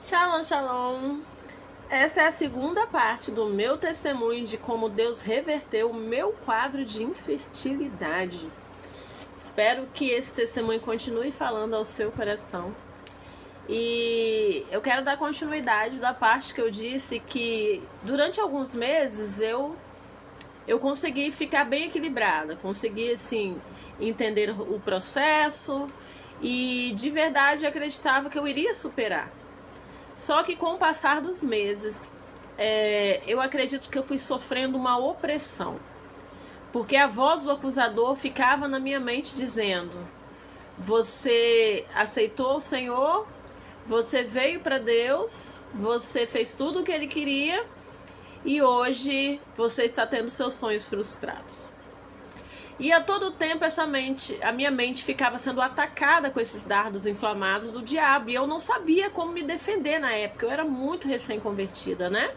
Shalom, shalom. Essa é a segunda parte do meu testemunho de como Deus reverteu o meu quadro de infertilidade. Espero que esse testemunho continue falando ao seu coração. E eu quero dar continuidade da parte que eu disse que durante alguns meses eu consegui ficar bem equilibrada, consegui assim entender o processo e de verdade acreditava que eu iria superar. Só que com o passar dos meses, eu acredito que eu fui sofrendo uma opressão. Porque a voz do acusador ficava na minha mente dizendo: você aceitou o Senhor, você veio para Deus, você fez tudo o que Ele queria e hoje você está tendo seus sonhos frustrados. E a todo tempo a minha mente ficava sendo atacada com esses dardos inflamados do diabo. E eu não sabia como me defender na época. Eu era muito recém-convertida, né?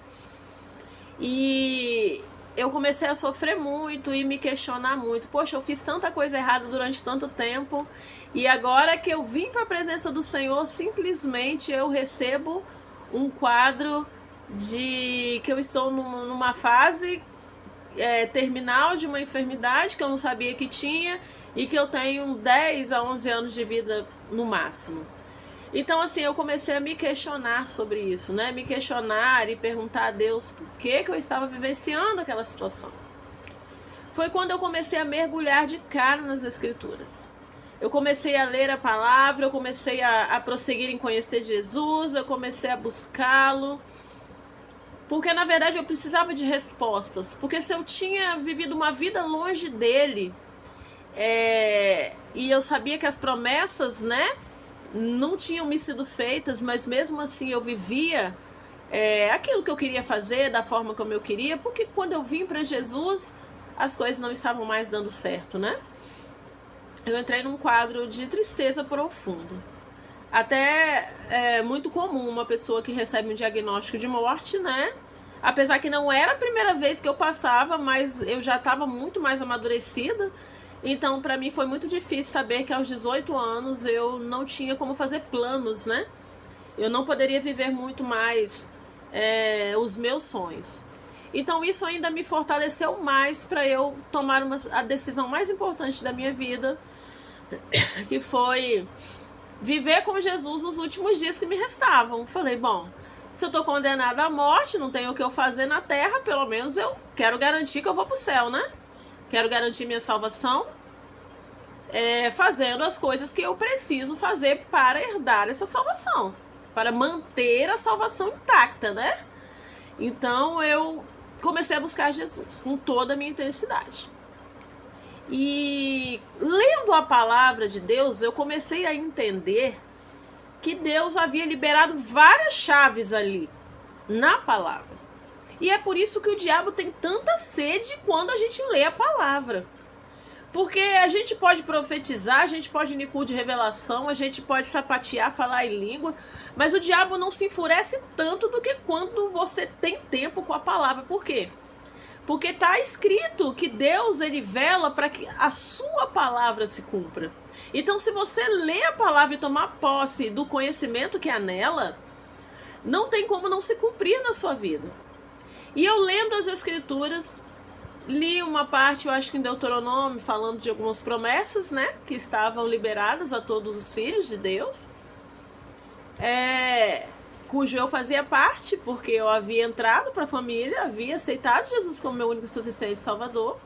E eu comecei a sofrer muito e me questionar muito. Poxa, eu fiz tanta coisa errada durante tanto tempo. E agora que eu vim para a presença do Senhor, simplesmente eu recebo um quadro de que eu estou numa fase terminal de uma enfermidade que eu não sabia que tinha e que eu tenho 10 a 11 anos de vida no máximo. Então assim, eu comecei a me questionar sobre isso, né? Me questionar e perguntar a Deus por que eu estava vivenciando aquela situação. Foi quando eu comecei a mergulhar de cara nas Escrituras. Eu comecei a ler a palavra, eu comecei a prosseguir em conhecer Jesus, eu comecei a buscá-lo. Porque na verdade eu precisava de respostas. Porque se eu tinha vivido uma vida longe dele, e eu sabia que as promessas, né, não tinham me sido feitas, mas mesmo assim eu vivia aquilo que eu queria fazer, da forma como eu queria, porque quando eu vim para Jesus, as coisas não estavam mais dando certo, né? Eu entrei num quadro de tristeza profundo. Até é muito comum uma pessoa que recebe um diagnóstico de morte, né? Apesar que não era a primeira vez que eu passava, mas eu já estava muito mais amadurecida. Então, para mim foi muito difícil saber que aos 18 anos eu não tinha como fazer planos, né? Eu não poderia viver muito mais os meus sonhos. Então, isso ainda me fortaleceu mais para eu tomar a decisão mais importante da minha vida, que foi viver com Jesus os últimos dias que me restavam. Falei, bom, se eu tô condenada à morte, não tenho o que eu fazer na terra, pelo menos eu quero garantir que eu vou pro céu, né? Quero garantir minha salvação, fazendo as coisas que eu preciso fazer para herdar essa salvação, para manter a salvação intacta, né? Então eu comecei a buscar Jesus com toda a minha intensidade. E lendo a palavra de Deus, eu comecei a entender que Deus havia liberado várias chaves ali na palavra. E é por isso que o diabo tem tanta sede quando a gente lê a palavra. Porque a gente pode profetizar, a gente pode ir de revelação, a gente pode sapatear, falar em língua, mas o diabo não se enfurece tanto do que quando você tem tempo com a palavra. Por quê? Porque está escrito que Deus ele vela para que a sua palavra se cumpra. Então, se você lê a palavra e tomar posse do conhecimento que há nela, não tem como não se cumprir na sua vida. E eu lendo as Escrituras, li uma parte, eu acho que em Deuteronômio, falando de algumas promessas, né, que estavam liberadas a todos os filhos de Deus, cujo eu fazia parte, porque eu havia entrado para a família, havia aceitado Jesus como meu único e suficiente Salvador.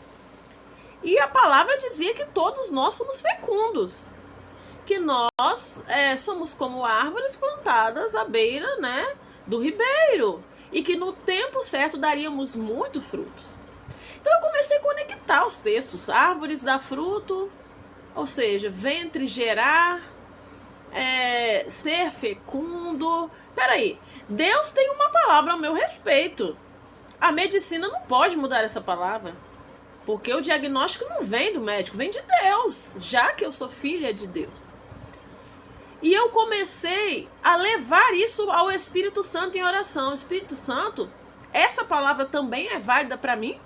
E a palavra dizia que todos nós somos fecundos, que nós somos como árvores plantadas à beira, né, do ribeiro, e que no tempo certo daríamos muitos frutos. Então eu comecei a conectar os textos. Árvores dá fruto, ou seja, ventre gerar, ser fecundo. Peraí, Deus tem uma palavra ao meu respeito. A medicina não pode mudar essa palavra, porque o diagnóstico não vem do médico, vem de Deus, já que eu sou filha de Deus. E eu comecei a levar isso ao Espírito Santo em oração. Espírito Santo, essa palavra também é válida para mim?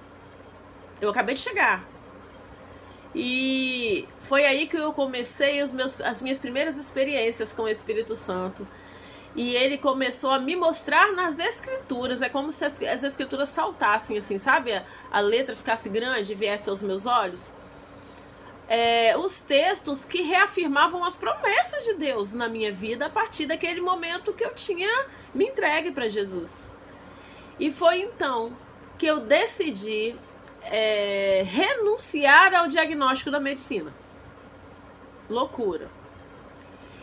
Eu acabei de chegar. E foi aí que eu comecei as minhas primeiras experiências com o Espírito Santo. E ele começou a me mostrar nas escrituras. É como se as escrituras saltassem, assim, sabe? A letra ficasse grande e viesse aos meus olhos. Os textos que reafirmavam as promessas de Deus na minha vida a partir daquele momento que eu tinha me entregue para Jesus. E foi então que eu decidi renunciar ao diagnóstico da medicina. Loucura.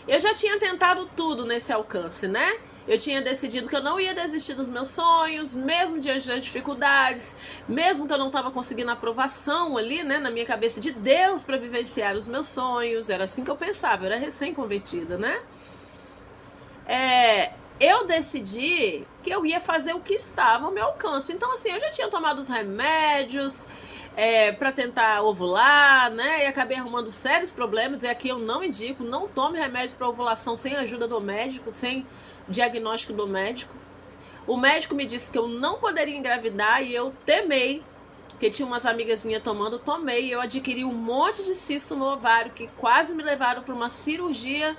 Eu já tinha tentado tudo nesse alcance, né? Eu tinha decidido que eu não ia desistir dos meus sonhos, mesmo diante das dificuldades, mesmo que eu não estava conseguindo a aprovação ali, né, na minha cabeça de Deus para vivenciar os meus sonhos. Era assim que eu pensava, eu era recém-convertida, né? Eu decidi que eu ia fazer o que estava ao meu alcance. Então, assim, eu já tinha tomado os remédios para tentar ovular, né? E acabei arrumando sérios problemas. E aqui eu não indico, não tome remédios para ovulação sem ajuda do médico, sem diagnóstico do médico. O médico me disse que eu não poderia engravidar e eu temei, porque tinha umas amigas minhas tomando, tomei. E eu adquiri um monte de cisto no ovário que quase me levaram para uma cirurgia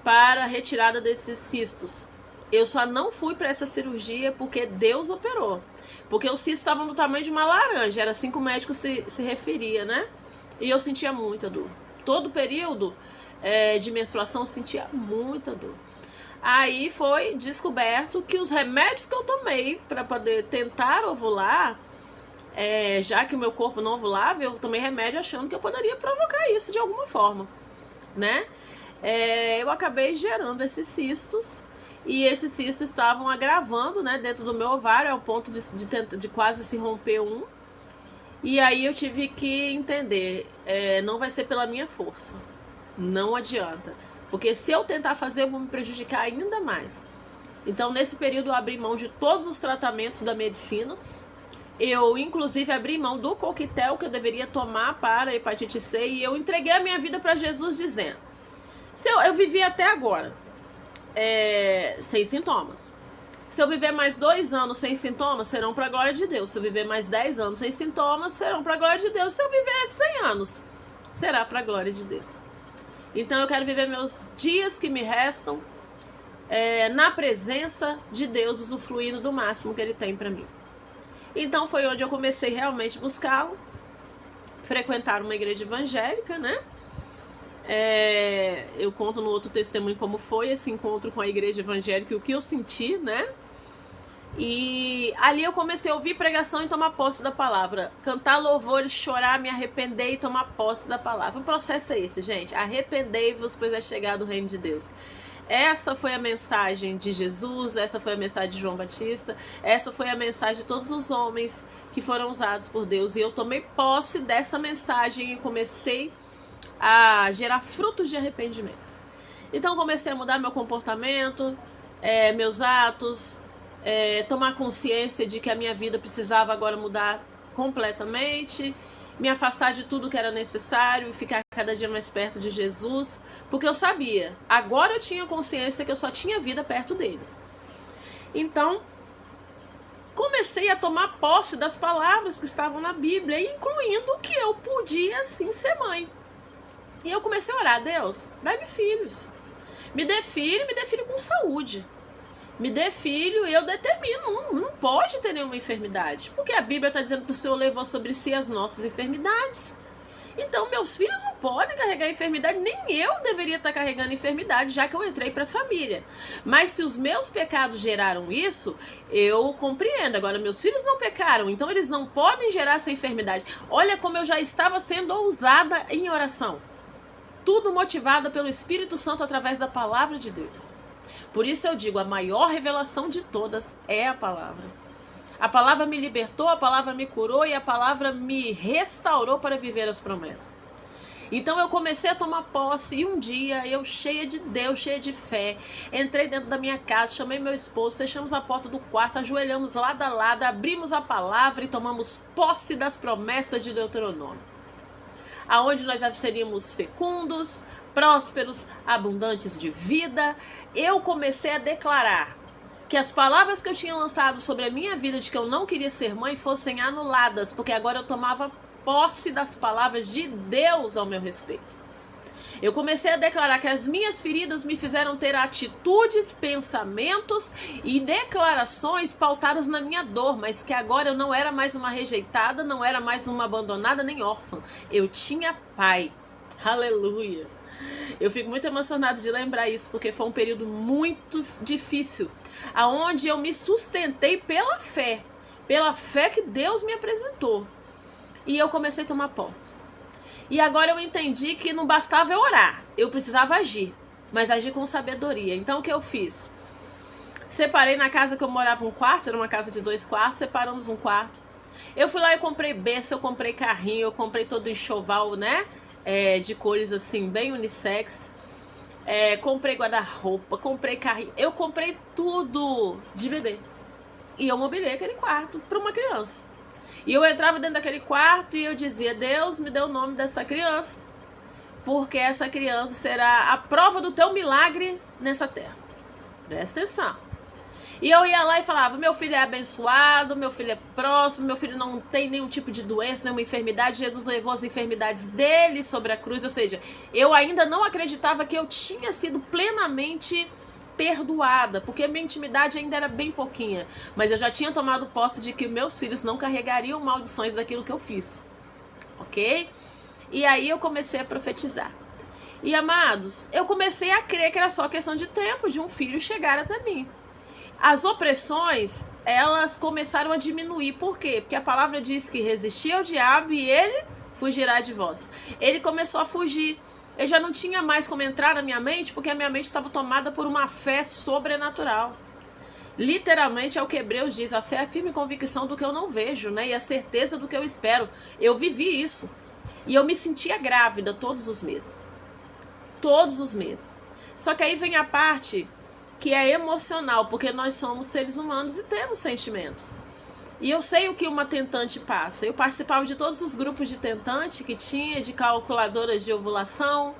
para a retirada desses cistos. Eu só não fui para essa cirurgia porque Deus operou. Porque os cistos estavam do tamanho de uma laranja, era assim que o médico se referia, né? E eu sentia muita dor. Todo período de menstruação eu sentia muita dor. Aí foi descoberto que os remédios que eu tomei para poder tentar ovular, já que o meu corpo não ovulava, eu tomei remédio achando que eu poderia provocar isso de alguma forma, né? Eu acabei gerando esses cistos. E esses cistos estavam agravando, né, dentro do meu ovário, ao ponto de quase se romper um. E aí eu tive que entender, não vai ser pela minha força. Não adianta. Porque se eu tentar fazer, eu vou me prejudicar ainda mais. Então, nesse período, eu abri mão de todos os tratamentos da medicina. Eu, inclusive, abri mão do coquetel que eu deveria tomar para a hepatite C. E eu entreguei a minha vida para Jesus dizendo... Eu vivi até agora sem sintomas. Se eu viver mais 2 anos sem sintomas, serão para a glória de Deus. Se eu viver mais 10 anos sem sintomas, serão para a glória de Deus. Se eu viver 100 anos, será para a glória de Deus. Então eu quero viver meus dias que me restam na presença de Deus, usufruindo do máximo que Ele tem para mim. Então foi onde eu comecei realmente a buscá-lo, frequentar uma igreja evangélica, né? Eu conto no outro testemunho como foi esse encontro com a igreja evangélica e o que eu senti, né? E ali eu comecei a ouvir pregação e tomar posse da palavra, cantar louvores, chorar, me arrepender e tomar posse da palavra. O processo é esse, gente: arrependei-vos, pois é chegado o reino de Deus. Essa foi a mensagem de Jesus, essa foi a mensagem de João Batista, essa foi a mensagem de todos os homens que foram usados por Deus. E eu tomei posse dessa mensagem e comecei a gerar frutos de arrependimento. Então comecei a mudar meu comportamento, meus atos, tomar consciência de que a minha vida precisava agora mudar completamente, me afastar de tudo que era necessário e ficar cada dia mais perto de Jesus, porque eu sabia, agora eu tinha consciência que eu só tinha vida perto dele. Então comecei a tomar posse das palavras que estavam na Bíblia, incluindo que eu podia sim ser mãe. E eu comecei a orar: Deus, dá-me filhos. Me dê filho com saúde. Me dê filho e eu determino, não pode ter nenhuma enfermidade. Porque a Bíblia está dizendo que o Senhor levou sobre si as nossas enfermidades. Então meus filhos não podem carregar enfermidade, nem eu deveria estar carregando enfermidade, já que eu entrei para a família. Mas se os meus pecados geraram isso, eu compreendo. Agora, meus filhos não pecaram, então eles não podem gerar essa enfermidade. Olha como eu já estava sendo ousada em oração. Tudo motivado pelo Espírito Santo através da palavra de Deus. Por isso eu digo, a maior revelação de todas é a palavra. A palavra me libertou, a palavra me curou e a palavra me restaurou para viver as promessas. Então eu comecei a tomar posse e um dia eu, cheia de Deus, cheia de fé, entrei dentro da minha casa, chamei meu esposo, fechamos a porta do quarto, ajoelhamos lado a lado, abrimos a palavra e tomamos posse das promessas de Deuteronômio. Aonde nós seríamos fecundos, prósperos, abundantes de vida. Eu comecei a declarar que as palavras que eu tinha lançado sobre a minha vida de que eu não queria ser mãe fossem anuladas, porque agora eu tomava posse das palavras de Deus ao meu respeito. Eu comecei a declarar que as minhas feridas me fizeram ter atitudes, pensamentos e declarações pautadas na minha dor, mas que agora eu não era mais uma rejeitada, não era mais uma abandonada nem órfã. Eu tinha pai. Aleluia. Eu fico muito emocionada de lembrar isso, porque foi um período muito difícil, aonde eu me sustentei pela fé que Deus me apresentou. E eu comecei a tomar posse. E agora eu entendi que não bastava eu orar, eu precisava agir, mas agir com sabedoria. Então o que eu fiz? Separei na casa que eu morava um quarto, era uma casa de 2 quartos, separamos um quarto. Eu fui lá e comprei berço, eu comprei carrinho, eu comprei todo o enxoval, né? De cores assim, bem unissex. Comprei guarda-roupa, comprei carrinho, eu comprei tudo de bebê. E eu mobilei aquele quarto para uma criança. E eu entrava dentro daquele quarto e eu dizia: Deus, me deu o nome dessa criança, porque essa criança será a prova do teu milagre nessa terra. Presta atenção. E eu ia lá e falava: meu filho é abençoado, meu filho é próximo, meu filho não tem nenhum tipo de doença, nenhuma enfermidade. Jesus levou as enfermidades dele sobre a cruz. Ou seja, eu ainda não acreditava que eu tinha sido plenamente perdoada, porque a minha intimidade ainda era bem pouquinha, mas eu já tinha tomado posse de que meus filhos não carregariam maldições daquilo que eu fiz, ok? E aí eu comecei a profetizar. E amados, eu comecei a crer que era só questão de tempo de um filho chegar até mim. As opressões, elas começaram a diminuir. Por quê? Porque a palavra diz que resistir ao diabo e ele fugirá de vós. Ele começou a fugir. Eu já não tinha mais como entrar na minha mente, porque a minha mente estava tomada por uma fé sobrenatural. Literalmente é o que Hebreus diz: a fé é a firme convicção do que eu não vejo, né? E a certeza do que eu espero. Eu vivi isso. E eu me sentia grávida todos os meses. Todos os meses. Só que aí vem a parte que é emocional, porque nós somos seres humanos e temos sentimentos. E eu sei o que uma tentante passa. Eu participava de todos os grupos de tentante que tinha, de calculadoras de ovulação,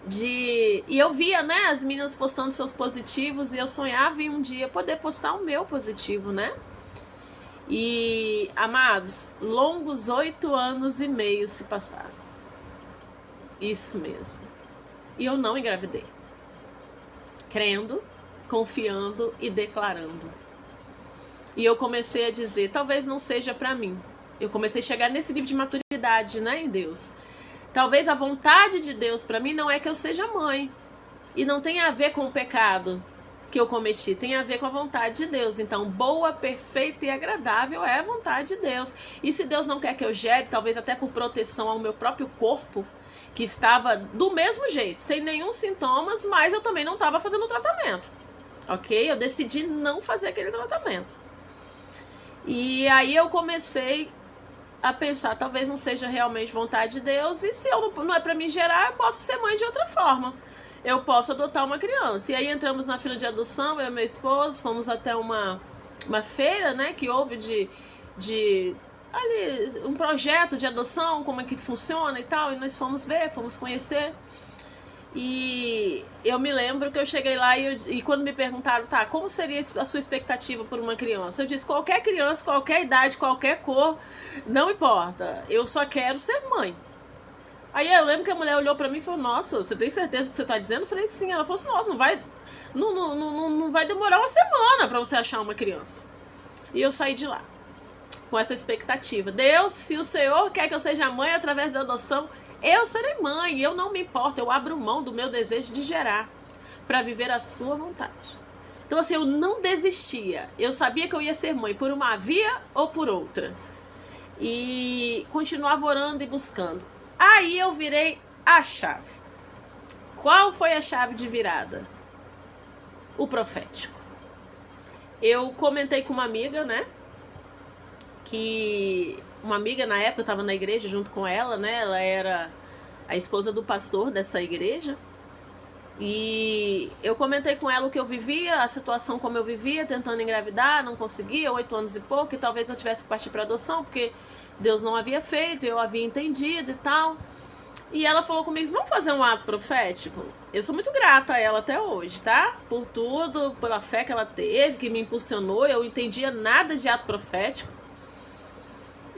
e eu via, né, as meninas postando seus positivos, e eu sonhava em um dia poder postar o meu positivo, né? E, amados, longos 8 anos e meio se passaram. Isso mesmo. E eu não engravidei. Crendo, confiando e declarando. E eu comecei a dizer: talvez não seja pra mim. Eu comecei a chegar nesse nível de maturidade, né, em Deus. Talvez a vontade de Deus pra mim não é que eu seja mãe. E não tem a ver com o pecado que eu cometi. Tem a ver com a vontade de Deus. Então, boa, perfeita e agradável é a vontade de Deus. E se Deus não quer que eu gere, talvez até por proteção ao meu próprio corpo, que estava do mesmo jeito, sem nenhum sintomas, mas eu também não estava fazendo o tratamento. Ok? Eu decidi não fazer aquele tratamento. E aí eu comecei a pensar: talvez não seja realmente vontade de Deus, e se eu não é para mim gerar, eu posso ser mãe de outra forma. Eu posso adotar uma criança. E aí entramos na fila de adoção, eu e meu esposo, fomos até uma feira, né, que houve de ali, um projeto de adoção, como é que funciona e tal, e nós fomos ver, fomos conhecer. E eu me lembro que eu cheguei lá e quando me perguntaram: tá, como seria a sua expectativa por uma criança? Eu disse: qualquer criança, qualquer idade, qualquer cor, não importa, eu só quero ser mãe. Aí eu lembro que a mulher olhou pra mim e falou: nossa, você tem certeza do que você tá dizendo? Eu falei: sim. Ela falou assim: nossa, não vai demorar uma semana pra você achar uma criança. E eu saí de lá com essa expectativa: Deus, se o Senhor quer que eu seja mãe através da adoção, eu serei mãe, eu não me importo, eu abro mão do meu desejo de gerar para viver a sua vontade. Então assim, eu não desistia, eu sabia que eu ia ser mãe por uma via ou por outra, e continuava orando e buscando. Aí eu virei a chave. Qual foi a chave de virada? O profético. Eu comentei com uma amiga, né, que uma amiga na época, eu estava na igreja junto com ela, né? Ela era a esposa do pastor dessa igreja. E eu comentei com ela o que eu vivia, a situação como eu vivia, tentando engravidar, não conseguia, 8 anos e pouco, e talvez eu tivesse que partir para adoção, porque Deus não havia feito, eu havia entendido e tal. E ela falou comigo: vamos fazer um ato profético? Eu sou muito grata a ela até hoje, tá? Por tudo, pela fé que ela teve, que me impulsionou. Eu entendia nada de ato profético.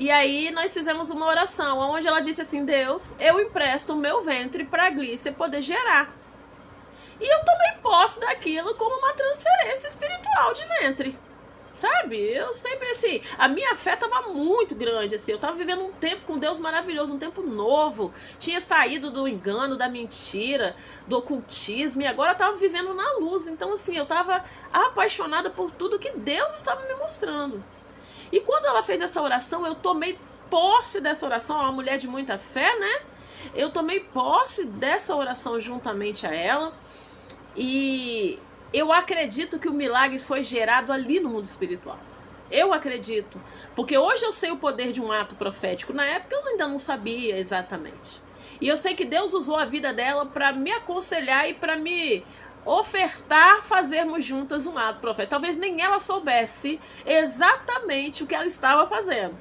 E aí nós fizemos uma oração, onde ela disse assim: Deus, eu empresto o meu ventre para a Glícia poder gerar. E eu tomei posse daquilo como uma transferência espiritual de ventre. Sabe? Eu sempre, assim, a minha fé estava muito grande, assim. Eu estava vivendo um tempo com Deus maravilhoso, um tempo novo. Tinha saído do engano, da mentira, do ocultismo, e agora eu estava vivendo na luz. Então, assim, eu estava apaixonada por tudo que Deus estava me mostrando. E quando ela fez essa oração, eu tomei posse dessa oração. Ela é uma mulher de muita fé, né? Eu tomei posse dessa oração juntamente a ela. E eu acredito que o milagre foi gerado ali no mundo espiritual. Eu acredito. Porque hoje eu sei o poder de um ato profético. Na época eu ainda não sabia exatamente. E eu sei que Deus usou a vida dela para me aconselhar e para me ofertar fazermos juntas um ato profético. Talvez nem ela soubesse exatamente o que ela estava fazendo.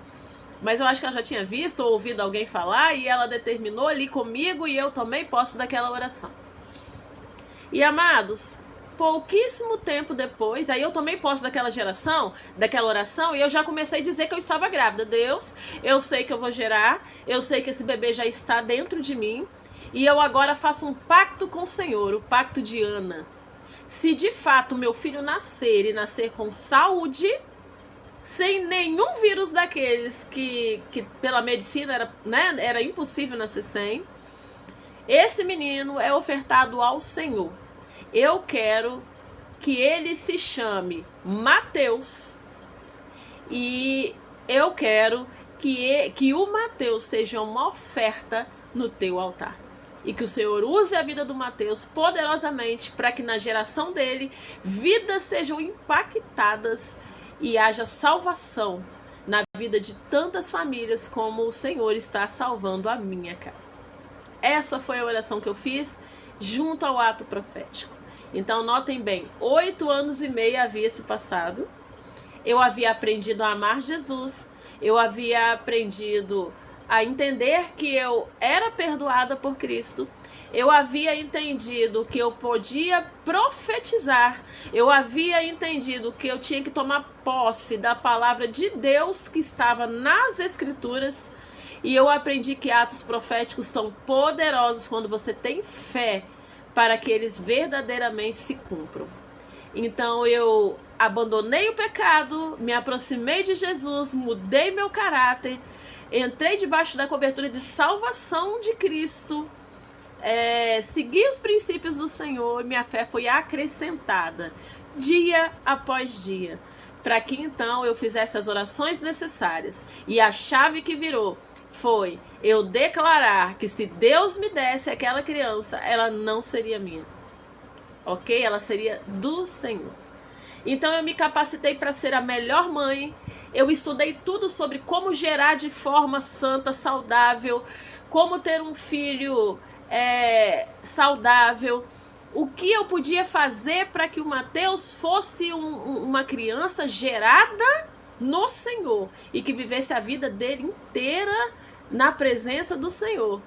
Mas eu acho que ela já tinha visto ou ouvido alguém falar e ela determinou ali comigo e eu tomei posse daquela oração. E amados, pouquíssimo tempo depois, aí eu tomei posse daquela oração, e eu já comecei a dizer que eu estava grávida. Deus, eu sei que eu vou gerar, eu sei que esse bebê já está dentro de mim, e eu agora faço um pacto com o Senhor, o pacto de Ana. Se de fato meu filho nascer e nascer com saúde, sem nenhum vírus daqueles que pela medicina era impossível nascer sem, esse menino é ofertado ao Senhor. Eu quero que ele se chame Mateus e eu quero que o Mateus seja uma oferta no teu altar. E que o Senhor use a vida do Mateus poderosamente para que na geração dele vidas sejam impactadas e haja salvação na vida de tantas famílias como o Senhor está salvando a minha casa. Essa foi a oração que eu fiz junto ao ato profético. Então notem bem, 8 anos e meio havia se passado. Eu havia aprendido a amar Jesus. Eu havia aprendido a entender que eu era perdoada por Cristo. Eu havia entendido que eu podia profetizar. Eu havia entendido que eu tinha que tomar posse da palavra de Deus que estava nas Escrituras. E eu aprendi que atos proféticos são poderosos quando você tem fé para que eles verdadeiramente se cumpram. Então eu abandonei o pecado, me aproximei de Jesus, mudei meu caráter, entrei debaixo da cobertura de salvação de Cristo, segui os princípios do Senhor e minha fé foi acrescentada dia após dia, para que então eu fizesse as orações necessárias. E a chave que virou foi eu declarar que se Deus me desse aquela criança, ela não seria minha, ok? Ela seria do Senhor. Então eu me capacitei para ser a melhor mãe. Eu estudei tudo sobre como gerar de forma santa, saudável, como ter um filho saudável, o que eu podia fazer para que o Mateus fosse uma criança gerada no Senhor e que vivesse a vida dele inteira na presença do Senhor.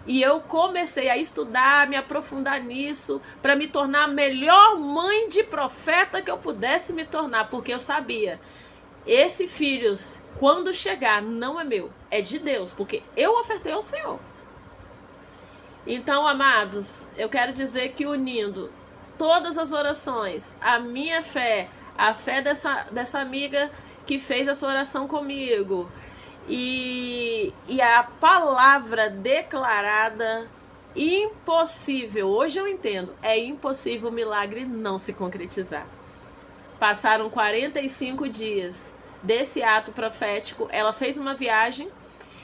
E eu comecei a estudar, me aprofundar nisso, para me tornar a melhor mãe de profeta que eu pudesse me tornar, porque eu sabia, esse filho, quando chegar, não é meu, é de Deus, porque eu ofertei ao Senhor. Então, amados, eu quero dizer que unindo todas as orações, a minha fé, a fé dessa amiga que fez essa oração comigo, e a palavra declarada, impossível, hoje eu entendo, é impossível o milagre não se concretizar. Passaram 45 dias desse ato profético, ela fez uma viagem,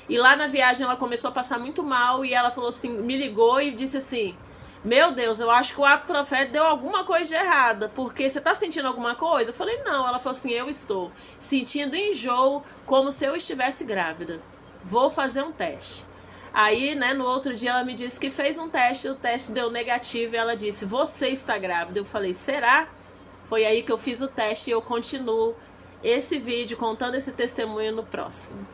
e lá na viagem ela começou a passar muito mal, e ela falou assim, me ligou e disse assim, meu Deus, eu acho que o ato profético deu alguma coisa de errada, porque você tá sentindo alguma coisa? Eu falei, não. Ela falou assim, eu estou sentindo enjoo como se eu estivesse grávida. Vou fazer um teste. Aí, no outro dia ela me disse que fez um teste, o teste deu negativo e ela disse, você está grávida. Eu falei, será? Foi aí que eu fiz o teste e eu continuo esse vídeo contando esse testemunho no próximo.